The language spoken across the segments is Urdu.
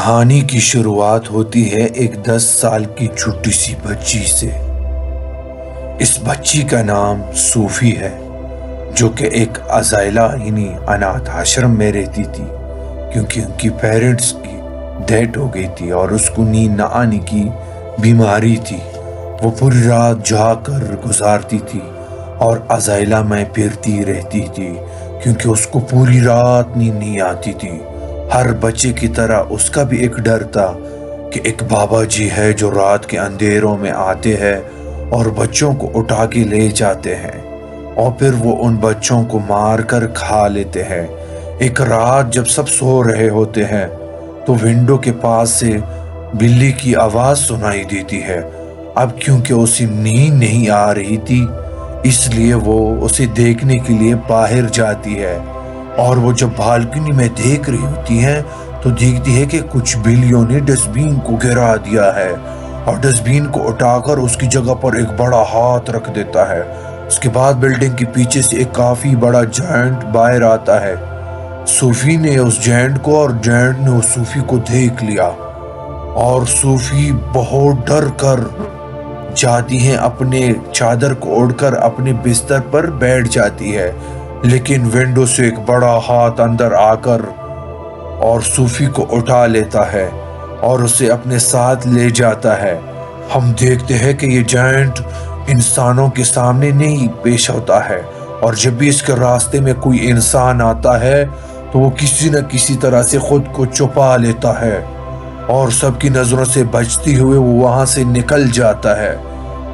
کہانی کی شروعات ہوتی ہے ایک 10 سال کی چھوٹی سی بچی سے۔ اس بچی کا نام صوفی ہے، جو کہ ایک عزائلہ یعنی اناتھ آشرم میں رہتی تھی، کیونکہ ان کی پیرنٹس کی ڈیتھ ہو گئی تھی اور اس کو نیند نہ آنے کی بیماری تھی۔ وہ پوری رات جا کر گزارتی تھی اور عزائلہ میں پھرتی رہتی تھی، کیونکہ اس کو پوری رات نیند نہیں آتی تھی۔ ہر بچے کی طرح اس کا بھی ایک ڈر تھا کہ ایک بابا جی ہے جو رات کے اندھیروں میں آتے ہیں اور بچوں کو اٹھا کے لے جاتے ہیں اور پھر وہ ان بچوں کو مار کر کھا لیتے ہیں۔ ایک رات جب سب سو رہے ہوتے ہیں تو ونڈو کے پاس سے بلی کی آواز سنائی دیتی ہے۔ اب کیونکہ اسے نیند نہیں آ رہی تھی، اس لیے وہ اسے دیکھنے کے لیے باہر جاتی ہے، اور وہ جب بالکنی میں دیکھ رہی ہوتی ہے تو دیکھتی ہے کہ کچھ بلیوں نے ڈسٹ بین کو گرا دیا ہے اور ڈسٹ بین کو اٹھا کر اس کی جگہ پر ایک بڑا ہاتھ رکھ دیتا ہے۔ اس کے بعد بلڈنگ کے پیچھے سے ایک کافی بڑا جائنٹ باہر آتا ہے۔ صوفی نے اس جائنٹ کو اور جائنٹ نے اس صوفی کو دیکھ لیا، اور صوفی بہت ڈر کر جاتی ہے، اپنے چادر کو اوڑھ کر اپنے بستر پر بیٹھ جاتی ہے، لیکن ونڈو سے ایک بڑا ہاتھ اندر آ کر اور صوفی کو اٹھا لیتا ہے اور اسے اپنے ساتھ لے جاتا ہے۔ ہم دیکھتے ہیں کہ یہ جائنٹ انسانوں کے سامنے نہیں پیش ہوتا ہے، اور جب بھی اس کے راستے میں کوئی انسان آتا ہے تو وہ کسی نہ کسی طرح سے خود کو چھپا لیتا ہے اور سب کی نظروں سے بچتے ہوئے وہ وہاں سے نکل جاتا ہے۔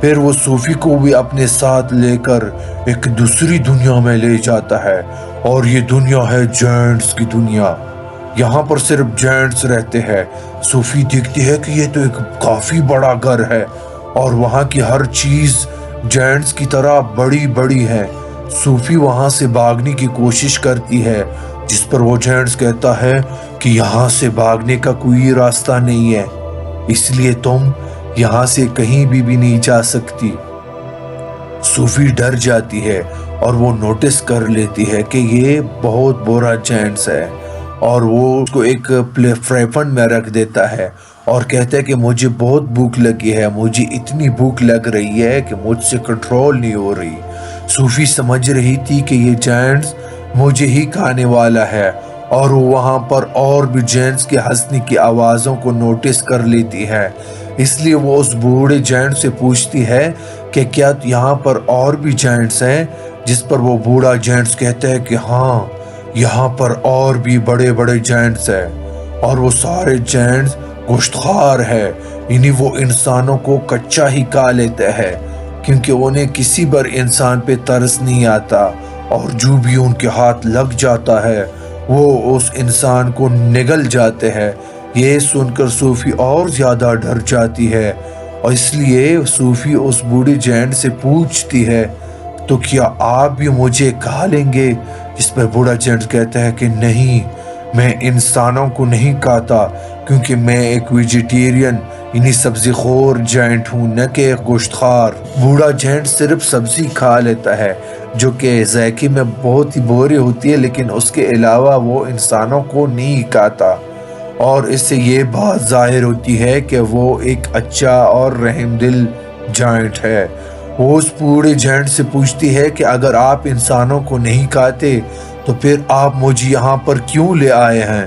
پھر وہ صوفی کو بھی اپنے ساتھ لے کر ایک دوسری دنیا میں لے جاتا ہے، اور یہ دنیا ہے جائنٹس کی دنیا۔ یہاں پر صرف جائنٹس رہتے ہیں۔ صوفی دیکھتی ہے کہ یہ تو ایک کافی بڑا گھر ہے اور وہاں کی ہر چیز جائنٹس کی طرح بڑی بڑی ہے۔ صوفی وہاں سے بھاگنے کی کوشش کرتی ہے، جس پر وہ جائنٹس کہتا ہے کہ یہاں سے بھاگنے کا کوئی راستہ نہیں ہے، اس لیے تم یہاں سے کہیں بھی نہیں جا سکتی۔ صوفی ڈر جاتی ہے اور وہ نوٹس کر لیتی ہے کہ یہ بہت برا جائنٹس ہے، اور وہ اس کو ایک فریفنڈ میں رکھ دیتا ہے اور کہتا ہے کہ مجھے بہت بھوک لگی ہے، مجھے اتنی بھوک لگ رہی ہے کہ مجھ سے کنٹرول نہیں ہو رہی۔ صوفی سمجھ رہی تھی کہ یہ جائنٹس مجھے ہی کھانے والا ہے، اور وہ وہاں پر اور بھی جائنٹس کے ہنسنے کی آوازوں کو نوٹس کر لیتی ہے۔ اس لیے وہ اس بوڑھے جائنٹ سے پوچھتی ہے کہ کیا یہاں پر اور بھی جائنٹس ہیں، جس پر وہ بوڑھا جائنٹس کہتا ہے کہ ہاں، یہاں پر اور بھی بڑے بڑے جائنٹس ہیں، اور وہ سارے جائنٹس گوشتخوار ہے، یعنی وہ انسانوں کو کچا ہی کھا لیتے ہیں، کیونکہ انہیں کسی بر انسان پہ ترس نہیں آتا، اور جو بھی ان کے ہاتھ لگ جاتا ہے وہ اس انسان کو نگل جاتے ہیں۔ یہ سن کر صوفی اور زیادہ ڈر جاتی ہے، اور اس لیے صوفی اس بوڑھے جائنٹ سے پوچھتی ہے تو کیا آپ بھی مجھے کھا لیں گے؟ جس پر بوڑھا جائنٹ کہتا ہے کہ نہیں، میں انسانوں کو نہیں کھاتا، کیونکہ میں ایک ویجیٹیرین یعنی سبزی خور جائنٹ ہوں، نہ کہ ایک گوشت خور۔ بوڑھا جائنٹ صرف سبزی کھا لیتا ہے، جو کہ ذائقے میں بہت ہی بوری ہوتی ہے، لیکن اس کے علاوہ وہ انسانوں کو نہیں کھاتا، اور اس سے یہ بات ظاہر ہوتی ہے کہ وہ ایک اچھا اور رحم دل جائنٹ ہے۔ وہ اس بوڑھے جائنٹ سے پوچھتی ہے کہ اگر آپ انسانوں کو نہیں کھاتے تو پھر آپ مجھے یہاں پر کیوں لے آئے ہیں؟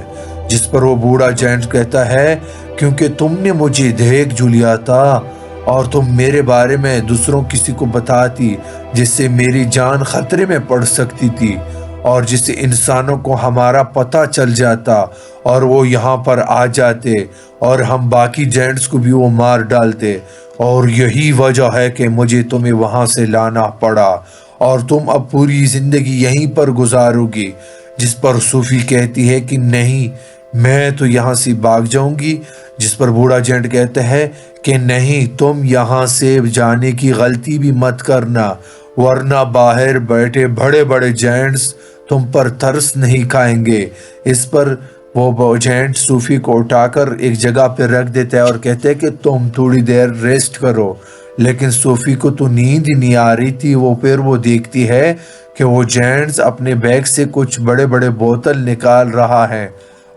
جس پر وہ بوڑھا جائنٹ کہتا ہے کیونکہ تم نے مجھے دیکھ جو لیا تھا، اور تم میرے بارے میں دوسروں کسی کو بتاتی، جس سے میری جان خطرے میں پڑ سکتی تھی، اور جس سے انسانوں کو ہمارا پتہ چل جاتا اور وہ یہاں پر آ جاتے اور ہم باقی جائنٹس کو بھی وہ مار ڈالتے، اور یہی وجہ ہے کہ مجھے تمہیں وہاں سے لانا پڑا، اور تم اب پوری زندگی یہیں پر گزارو گی۔ جس پر صوفی کہتی ہے کہ نہیں، میں تو یہاں سے بھاگ جاؤں گی۔ جس پر بوڑھا جائنٹ کہتا ہے کہ نہیں، تم یہاں سے جانے کی غلطی بھی مت کرنا، ورنہ باہر بیٹھے بڑے بڑے جائنٹس تم پر ترس نہیں کھائیں گے۔ اس پر وہ جائنٹ صوفی کو اٹھا کر ایک جگہ پہ رکھ دیتا ہے اور کہتے ہیں کہ تم تھوڑی دیر ریسٹ کرو، لیکن صوفی کو تو نیند ہی نہیں آ رہی تھی۔ پھر وہ دیکھتی ہے کہ وہ جینٹس اپنے بیگ سے کچھ بڑے بڑے بوتل نکال رہا ہے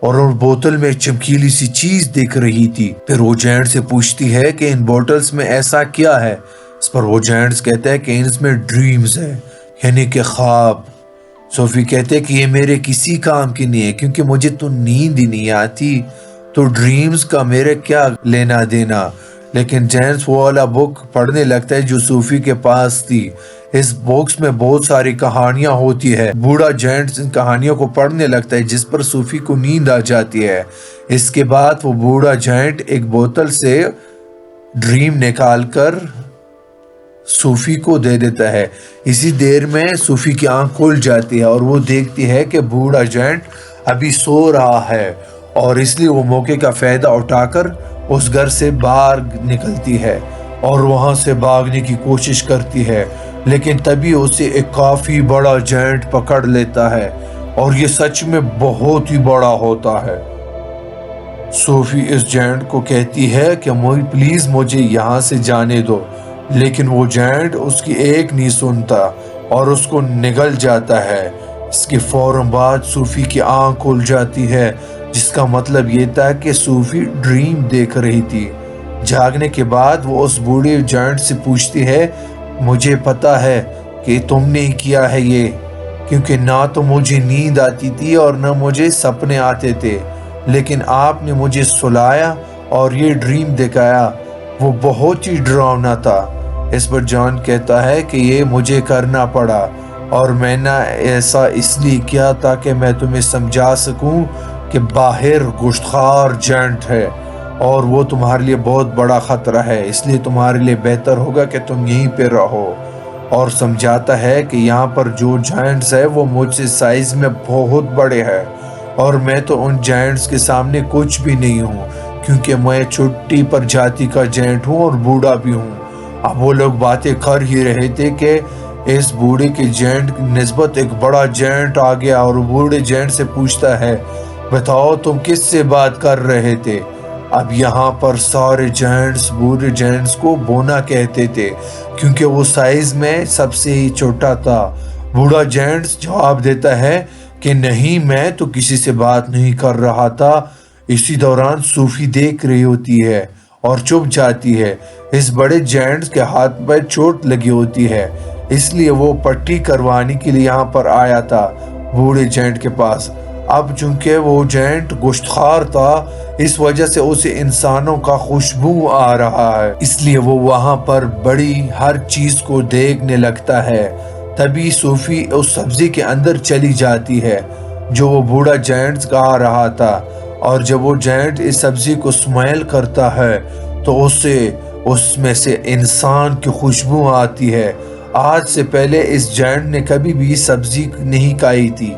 اور وہ بوتل میں چمکیلی سی چیز دیکھ رہی تھی۔ پھر وہ جائنٹ سے پوچھتی ہے کہ ان بوٹلز میں ایسا کیا ہے؟ اس پر وہ جائنٹس کہتا ہے کہ ان میں ڈریمز ہے، یعنی کہ خواب۔ صوفی کہتے کہ یہ میرے کسی کام کی نہیں ہے کیونکہ مجھے تو نیند ہی نہیں آتی، تو ڈریمز کا میرے کیا لینا دینا۔ لیکن جینس وہ والا بک پڑھنے لگتا ہے جو صوفی کے پاس تھی۔ اس بکس میں بہت ساری کہانیاں ہوتی ہے۔ بوڑھا جینٹس ان کہانیوں کو پڑھنے لگتا ہے جس پر صوفی کو نیند آ جاتی ہے۔ اس کے بعد وہ بوڑھا جینٹ ایک بوتل سے ڈریم نکال کر صوفی کو دے دیتا ہے۔ اسی دیر میں صوفی کی آنکھ کھل جاتی ہے اور وہ دیکھتی ہے کہ بوڑھا جینٹ ابھی سو رہا ہے، اور اس لیے وہ موقع کا فائدہ اٹھا کر اس گھر سے باہر نکلتی ہے اور وہاں سے بھاگنے کی کوشش کرتی ہے، لیکن تبھی اسے ایک کافی بڑا جینٹ پکڑ لیتا ہے، اور یہ سچ میں بہت ہی بڑا ہوتا ہے۔ صوفی اس جینٹ کو کہتی ہے کہ پلیز مجھے یہاں سے جانے دو، لیکن وہ جینٹ اس کی ایک نہیں سنتا اور اس کو نگل جاتا ہے۔ اس کے فوراً بعد صوفی کی آنکھ کھل جاتی ہے، جس کا مطلب یہ تھا کہ صوفی ڈریم دیکھ رہی تھی۔ جاگنے کے بعد وہ اس بوڑھے جینٹ سے پوچھتی ہے، مجھے پتا ہے کہ تم نے کیا ہے یہ، کیونکہ نہ تو مجھے نیند آتی تھی اور نہ مجھے سپنے آتے تھے، لیکن آپ نے مجھے سلایا اور یہ ڈریم دکھایا، وہ بہت ہی ڈراؤنا تھا۔ اس پر جان کہتا ہے کہ یہ مجھے کرنا پڑا، اور میں نے ایسا اس لیے کیا تاکہ میں تمہیں سمجھا سکوں کہ باہر گشتخوار جینٹ ہے اور وہ تمہارے لیے بہت بڑا خطرہ ہے، اس لیے تمہارے لیے بہتر ہوگا کہ تم یہیں پہ رہو۔ اور سمجھاتا ہے کہ یہاں پر جو جائنٹس ہے وہ مجھ سے سائز میں بہت بڑے ہیں، اور میں تو ان جائنٹس کے سامنے کچھ بھی نہیں ہوں، کیونکہ میں چھٹی پر جاتی کا جائنٹ ہوں اور بوڑھا بھی ہوں۔ اب وہ لوگ باتیں کر ہی رہے تھے کہ اس بوڑھے کے جینٹ کی نسبت ایک بڑا جینٹ آ گیا، اور بوڑھے جینٹ سے پوچھتا ہے، بتاؤ تم کس سے بات کر رہے تھے؟ اب یہاں پر سارے جینٹس بوڑھے جینٹس کو بونا کہتے تھے، کیونکہ وہ سائز میں سب سے ہی چھوٹا تھا۔ بوڑھا جینٹس جواب دیتا ہے کہ نہیں، میں تو کسی سے بات نہیں کر رہا تھا۔ اسی دوران صوفی دیکھ رہی ہوتی ہے اور چپ جاتی ہے۔ اس بڑے جینٹس کے ہاتھ پر چوٹ لگی ہوتی ہے، اس لیے وہ پٹی کروانے کے لیے یہاں پر آیا تھا بوڑھے جینٹ کے پاس۔ اب چونکہ وہ جینٹ گشتخوار تھا، اس وجہ سے اسے انسانوں کا خوشبو آ رہا ہے، اس لیے وہ وہاں پر بڑی ہر چیز کو دیکھنے لگتا ہے۔ تبھی صوفی اس سبزی کے اندر چلی جاتی ہے جو وہ بوڑھا جینٹ کھا رہا تھا، اور جب وہ جینٹ اس سبزی کو اسمیل کرتا ہے تو اسے اس میں سے انسان کی خوشبو آتی ہے۔ آج سے پہلے اس جینٹ نے کبھی بھی سبزی نہیں کھائی تھی،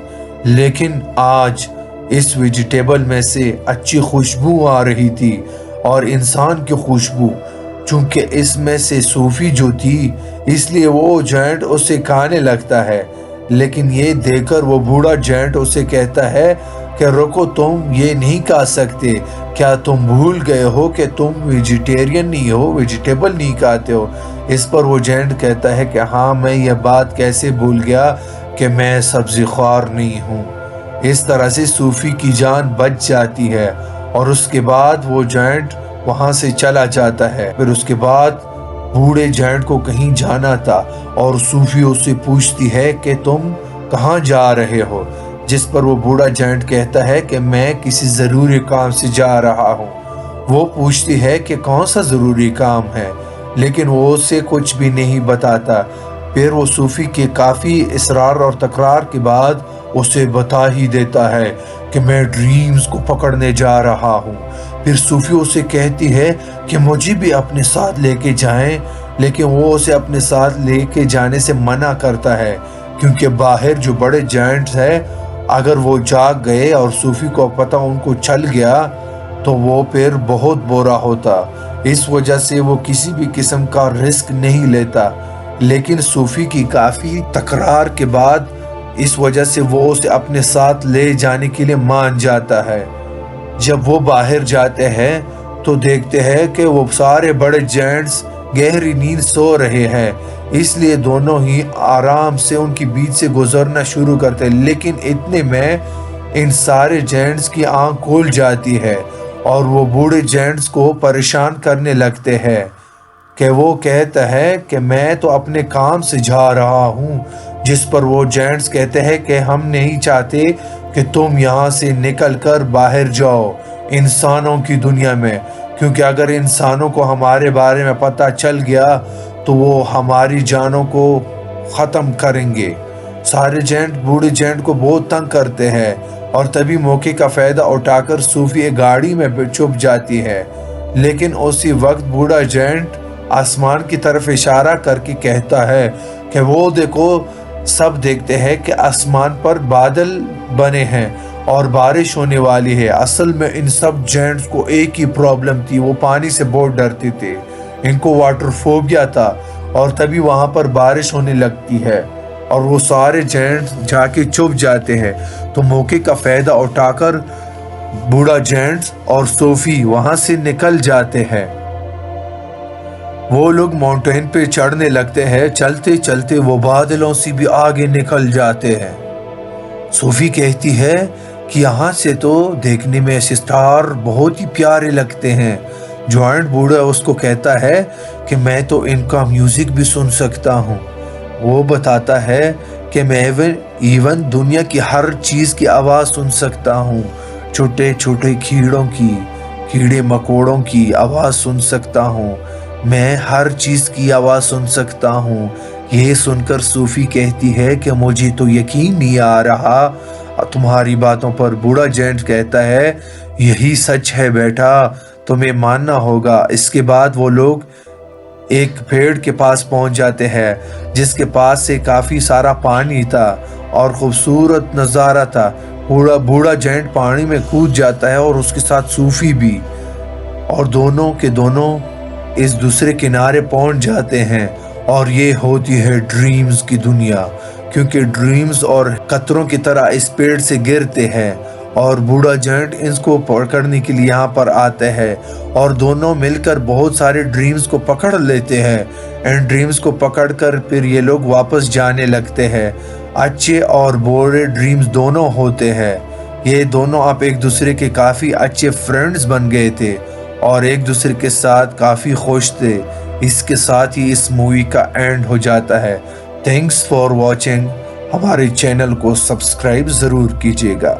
لیکن آج اس ویجیٹیبل میں سے اچھی خوشبو آ رہی تھی، اور انسان کی خوشبو۔ چونکہ اس میں سے صوفی جو تھی، اس لیے وہ جینٹ اسے کھانے لگتا ہے، لیکن یہ دیکھ کر وہ بوڑھا جینٹ اسے کہتا ہے کہ رکو، تم یہ نہیں کھا سکتے، کیا تم بھول گئے ہو کہ تم ویجیٹیرین نہیں ہو، ویجیٹیبل نہیں کھاتے ہو؟ اس پر وہ جینٹ کہتا ہے کہ ہاں، میں یہ بات کیسے بھول گیا کہ میں سبزی خوار نہیں ہوں۔ اس طرح سے صوفی کی جان بچ جاتی ہے، اور اس کے بعد وہ جینٹ وہاں سے چلا جاتا ہے۔ پھر اس کے بعد بوڑھے جینٹ کو کہیں جانا تھا، اور صوفی اس سے پوچھتی ہے کہ تم کہاں جا رہے ہو؟ جس پر وہ بوڑھا جینٹ کہتا ہے کہ میں کسی ضروری کام سے جا رہا ہوں۔ وہ پوچھتی ہے کہ کون سا ضروری کام ہے، لیکن وہ اسے کچھ بھی نہیں بتاتا۔ پھر وہ صوفی کے کافی اصرار اور تکرار کے بعد اسے بتا ہی دیتا ہے کہ میں ڈریمز کو پکڑنے جا رہا ہوں۔ پھر صوفی اسے کہتی ہے کہ مجھے بھی اپنے ساتھ لے کے جائیں، لیکن وہ اسے اپنے ساتھ لے کے جانے سے منع کرتا ہے، کیونکہ باہر جو بڑے جائنٹس ہیں، اگر وہ جاگ گئے اور صوفی کو پتہ ان کو چل گیا تو وہ پھر بہت برا ہوتا۔ اس وجہ سے وہ کسی بھی قسم کا رسک نہیں لیتا، لیکن صوفی کی کافی تکرار کے بعد اس وجہ سے وہ اسے اپنے ساتھ لے جانے کے لیے مان جاتا ہے۔ جب وہ باہر جاتے ہیں تو دیکھتے ہیں کہ وہ سارے بڑے جینٹس گہری نیند سو رہے ہیں، اس لیے دونوں ہی آرام سے ان کی بیچ سے گزرنا شروع کرتے ہیں، لیکن اتنے میں ان سارے جینٹس کی آنکھ کھل جاتی ہے اور وہ بوڑھے جینٹس کو پریشان کرنے لگتے ہیں کہ وہ کہتا ہے کہ میں تو اپنے کام سے جا رہا ہوں، جس پر وہ جینٹس کہتے ہیں کہ ہم نہیں چاہتے کہ تم یہاں سے نکل کر باہر جاؤ انسانوں کی دنیا میں، کیونکہ اگر انسانوں کو ہمارے بارے میں پتہ چل گیا تو وہ ہماری جانوں کو ختم کریں گے۔ سارے جینٹ بوڑھے جینٹ کو بہت تنگ کرتے ہیں اور تبھی موقع کا فائدہ اٹھا کر صوفی ایک گاڑی میں چھپ جاتی ہے، لیکن اسی وقت بوڑھا جینٹ آسمان کی طرف اشارہ کر کے کہتا ہے کہ وہ دیکھو، سب دیکھتے ہیں کہ آسمان پر بادل بنے ہیں اور بارش ہونے والی ہے۔ اصل میں ان سب جینٹس کو ایک ہی پرابلم تھی، وہ پانی سے بہت ڈرتے تھے، ان کو واٹر فوبیا تھا، اور تبھی وہاں پر بارش ہونے لگتی ہے اور وہ سارے جینٹس جا کے چھپ جاتے ہیں۔ تو موقع کا فائدہ اٹھا کر بوڑھا جینٹس اور صوفی وہاں سے نکل جاتے ہیں۔ وہ لوگ ماؤنٹین پہ چڑھنے لگتے ہیں، چلتے چلتے وہ بادلوں سے بھی آگے نکل جاتے ہیں۔ صوفی کہتی ہے کہ یہاں سے تو دیکھنے میں سٹار بہت ہی پیارے لگتے ہیں۔ جوائنٹ بوڑھا اس کو کہتا ہے کہ میں تو ان کا میوزک بھی سن سکتا ہوں۔ وہ بتاتا ہے کہ میں ایون دنیا کی ہر چیز کی آواز سن سکتا ہوں، چھوٹے چھوٹے کیڑے مکوڑوں کی آواز سن سکتا ہوں، میں ہر چیز کی آواز سن سکتا ہوں۔ یہ سن کر صوفی کہتی ہے کہ مجھے تو یقین نہیں آ رہا تمہاری باتوں پر۔ بوڑھا جینٹ کہتا ہے یہی سچ ہے بیٹا، تمہیں ماننا ہوگا۔ اس کے بعد وہ لوگ ایک پیڑ کے پاس پہنچ جاتے ہیں جس کے پاس سے کافی سارا پانی تھا اور خوبصورت نظارہ تھا۔ بوڑھا جینٹ پانی میں کود جاتا ہے اور اس کے ساتھ صوفی بھی، اور دونوں کے دونوں اس دوسرے کنارے پہنچ جاتے ہیں، اور یہ ہوتی ہے ڈریمز کی دنیا، کیونکہ ڈریمز اور قطروں کی طرح اس پیڑ سے گرتے ہیں، اور بوڑھا جینٹ اس کو پکڑنے کے لیے یہاں پر آتے ہیں، اور دونوں مل کر بہت سارے ڈریمز کو پکڑ لیتے ہیں۔ ان ڈریمز کو پکڑ کر پھر یہ لوگ واپس جانے لگتے ہیں۔ اچھے اور برے ڈریمز دونوں ہوتے ہیں۔ یہ دونوں اب ایک دوسرے کے کافی اچھے فرینڈز بن گئے تھے اور ایک دوسرے کے ساتھ کافی خوش تھے۔ اس کے ساتھ ہی اس مووی کا اینڈ ہو جاتا ہے۔ Thanks for watching. ہمارے چینل کو سبسکرائب ضرور کیجیے گا۔